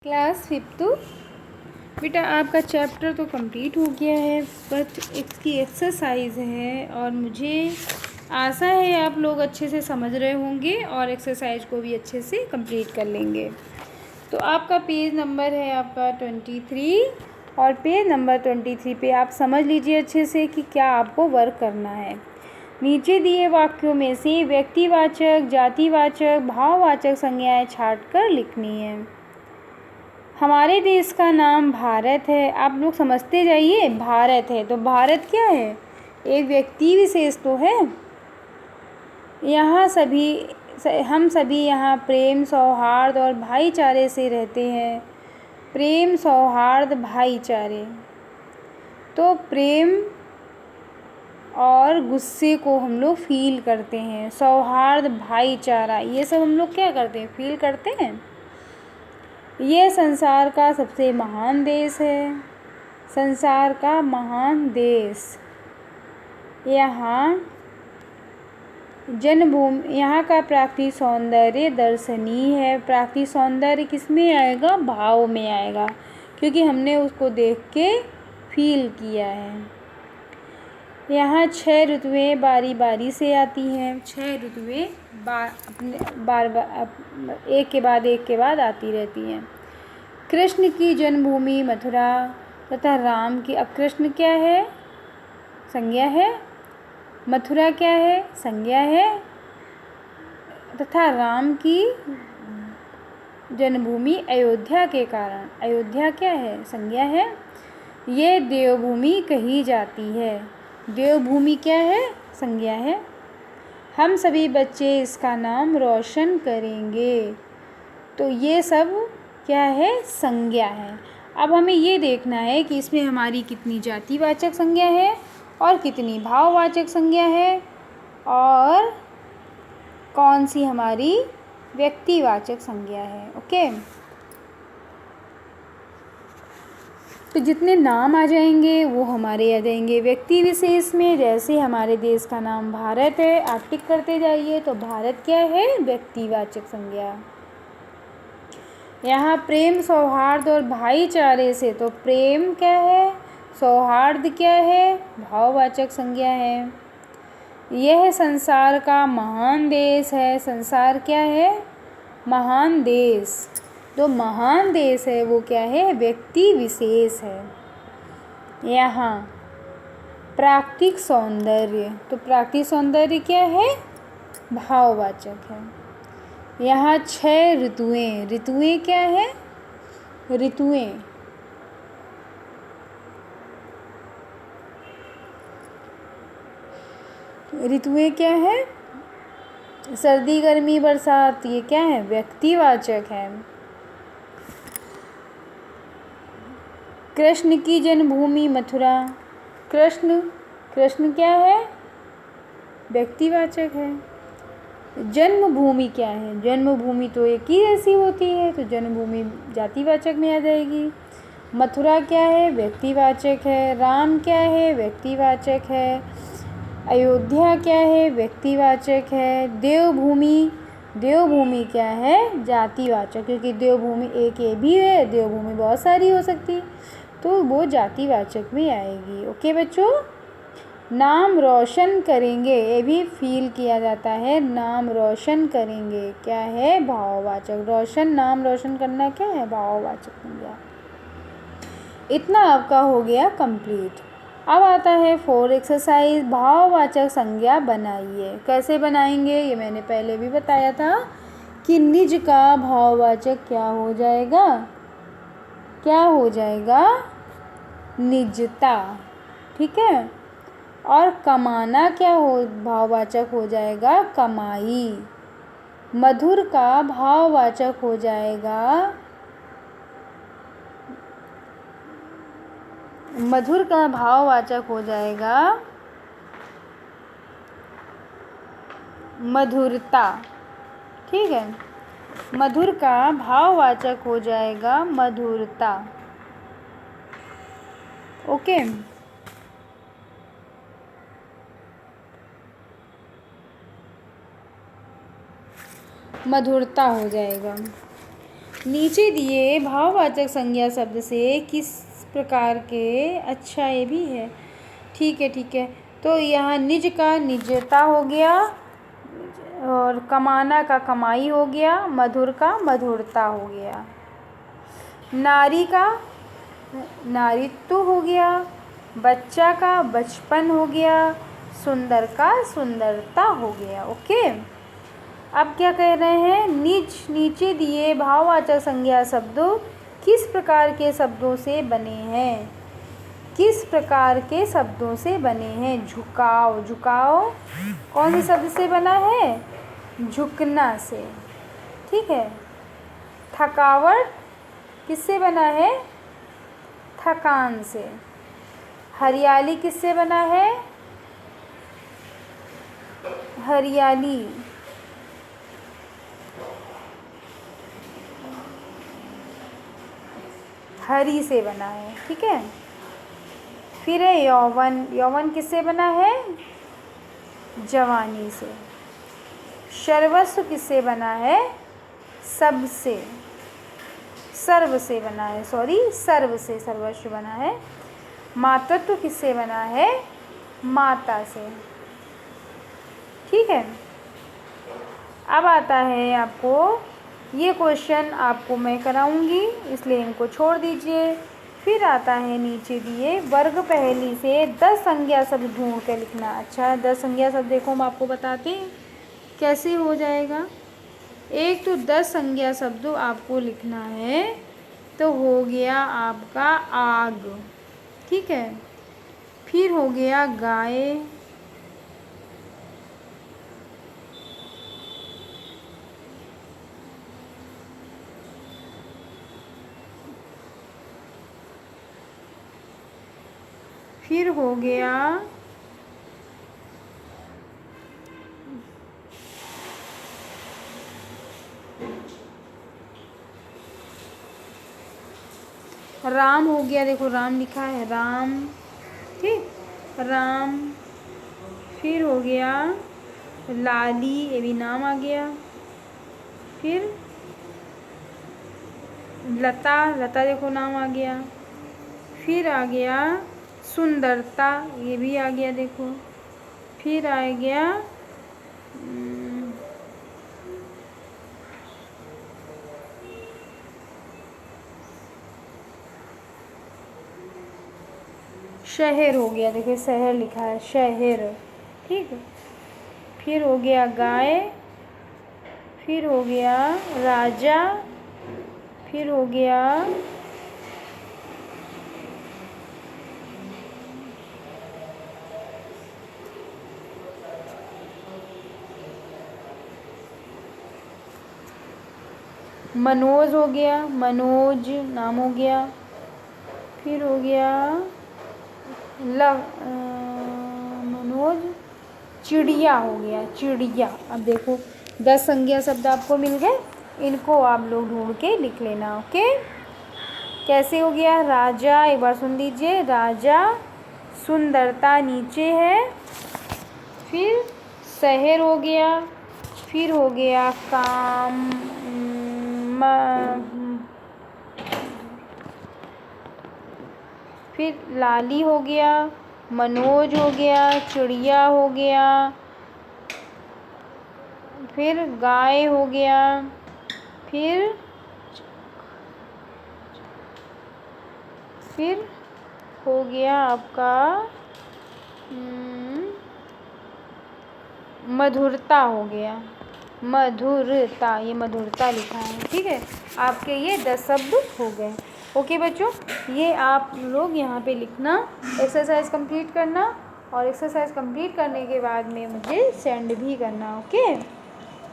Class fifth बेटा आपका chapter तो कंप्लीट हो गया है, बट इसकी एक्सरसाइज है और मुझे आशा है आप लोग अच्छे से समझ रहे होंगे और एक्सरसाइज को भी अच्छे से कंप्लीट कर लेंगे। तो आपका पेज नंबर है आपका 23 और पेज नंबर 23 पे आप समझ लीजिए अच्छे से कि क्या आपको वर्क करना है। नीचे दिए वाक्यों में से व्यक्तिवाचक, जातिवाचक, भाववाचक संज्ञाएं छांटकर लिखनी है। हमारे देश का नाम भारत है। आप लोग समझते जाइए, भारत है तो भारत क्या है? एक व्यक्ति विशेष तो है। हम सभी यहाँ प्रेम, सौहार्द और भाईचारे से रहते हैं। प्रेम, सौहार्द, भाईचारे। तो प्रेम और गुस्से को हम लोग फील करते हैं। सौहार्द, भाईचारा, ये सब हम लोग क्या करते हैं? फील करते हैं। ये संसार का सबसे महान देश है। संसार का महान देश। यहाँ जन्मभूमि, यहाँ का प्राकृतिक सौंदर्य दर्शनीय है। प्राकृतिक सौंदर्य किस में आएगा? भाव में आएगा, क्योंकि हमने उसको देख के फील किया है। यहाँ 6 ऋतुएं बारी बारी से आती हैं। 6 ऋतुएं बार एक के बाद आती रहती हैं। कृष्ण की जन्मभूमि मथुरा तथा राम की, अब कृष्ण क्या है? संज्ञा है। मथुरा क्या है? संज्ञा है। तथा राम की जन्मभूमि अयोध्या के कारण, अयोध्या क्या है? संज्ञा है। ये देवभूमि कही जाती है। देवभूमि क्या है? संज्ञा है। हम सभी बच्चे इसका नाम रोशन करेंगे। तो ये सब क्या है? संज्ञा है। अब हमें ये देखना है कि इसमें हमारी कितनी जातिवाचक संज्ञा है और कितनी भाववाचक संज्ञा है और कौन सी हमारी व्यक्तिवाचक संज्ञा है। ओके, तो जितने नाम आ जाएंगे वो हमारे आ जाएंगे व्यक्ति विशेष में। जैसे हमारे देश का नाम भारत है, आप टिक करते जाइए। तो भारत क्या है? व्यक्तिवाचक संज्ञा। यहाँ प्रेम, सौहार्द और भाईचारे से, तो प्रेम क्या है? सौहार्द क्या है? भाववाचक संज्ञा है। यह संसार का महान देश है। संसार क्या है? महान देश। तो महान देश है वो क्या है? व्यक्ति विशेष है। यहाँ प्राकृतिक सौंदर्य, तो प्राकृतिक सौंदर्य क्या है? भाववाचक है। यहाँ 6 ऋतुएं, ऋतुएं क्या है? ऋतुएं ऋतुएं क्या है? सर्दी, गर्मी, बरसात, ये क्या है? व्यक्तिवाचक है। कृष्ण की जन्मभूमि मथुरा, कृष्ण क्या है? व्यक्तिवाचक है। जन्मभूमि क्या है? जन्मभूमि तो एक ही ऐसी होती है, तो जन्मभूमि जातिवाचक में आ जाएगी। मथुरा क्या है? व्यक्तिवाचक है। राम क्या है? व्यक्तिवाचक है। अयोध्या क्या है? व्यक्तिवाचक है। देवभूमि क्या है? जातिवाचक, क्योंकि देवभूमि एक ये भी है, देवभूमि बहुत सारी हो सकती, तो वो जातिवाचक में आएगी। ओके बच्चों, नाम रोशन करेंगे, ये भी फील किया जाता है। नाम रोशन करेंगे क्या है? भाववाचक। रोशन, नाम रोशन करना क्या है? भाववाचक बन गया। इतना आपका हो गया कंप्लीट। अब आता है 4 एक्सरसाइज, भाववाचक संज्ञा बनाइए। कैसे बनाएंगे? ये मैंने पहले भी बताया था कि निज का भाववाचक क्या हो जाएगा? क्या हो जाएगा? निजता। ठीक है। और कमाना क्या हो? भाववाचक हो जाएगा कमाई। मधुर का भाववाचक हो जाएगा, मधुर का भाववाचक हो जाएगा मधुरता। ठीक है, मधुर का भाववाचक हो जाएगा मधुरता। ओके, मधुरता हो जाएगा। नीचे दिए भाववाचक संज्ञा शब्द से किस प्रकार के, अच्छा ये भी है, ठीक है ठीक है। तो यहाँ निज का निजता हो गया, और कमाना का कमाई हो गया, मधुर का मधुरता हो गया, नारी का नारित्व हो गया, बच्चा का बचपन हो गया, सुंदर का सुंदरता हो गया। ओके, अब क्या कह रहे हैं, नीचे दिए भाववाचक संज्ञा शब्दों किस प्रकार के शब्दों से बने हैं, किस प्रकार के शब्दों से बने हैं। झुकाव, झुकाव कौन से शब्द से बना है, झुकना से, ठीक है। थकावट किससे बना है, थकान से। हरियाली किससे बना है, हरियाली, हरी से बना है, ठीक है। फिर है यौवन, यौवन किससे बना है, जवानी से। सर्वस्व किससे बना है, सब से, सर्व से बना है, सॉरी सर्व से सर्वस्व बना है। मातृत्व किससे बना है, माता से, ठीक है। अब आता है आपको ये क्वेश्चन, आपको मैं कराऊंगी इसलिए इनको छोड़ दीजिए। फिर आता है नीचे दिए वर्ग पहेली से 10 संज्ञा शब्द ढूंढ कर लिखना। अच्छा 10 संज्ञा शब्द देखो हम आपको बताते हैं कैसे हो जाएगा। एक तो 10 संज्ञा शब्द आपको लिखना है, तो हो गया आपका आग, ठीक है। फिर हो गया गाय, फिर हो गया राम, हो गया देखो राम लिखा है, राम, ठीक, राम। फिर हो गया लाली, ये भी नाम आ गया। फिर लता, लता देखो नाम आ गया। फिर आ गया सुंदरता, ये भी आ गया देखो। फिर आ गया शहर, हो गया देखिए शहर लिखा है, शहर, ठीक है। फिर हो गया गाय, फिर हो गया राजा, फिर हो गया मनोज, हो गया मनोज नाम हो गया। फिर हो गया मनोज, चिड़िया हो गया, चिड़िया। अब देखो 10 संज्ञा शब्द आपको मिल गए, इनको आप लोग ढूंढ के लिख लेना। ओके, कैसे हो गया, राजा, एक बार सुन लीजिए, राजा, सुंदरता नीचे है, फिर शहर हो गया, फिर हो गया काम, फिर लाली हो गया, मनोज हो गया, चिड़िया हो गया, फिर गाय हो गया, फिर हो गया आपका मधुरता, हो गया मधुरता, ये मधुरता लिखा है, ठीक है। आपके ये 10 शब्द हो गए। ओके बच्चों, ये आप लोग यहाँ पे लिखना, एक्सरसाइज कंप्लीट करना, और एक्सरसाइज कंप्लीट करने के बाद में मुझे सेंड भी करना। ओके।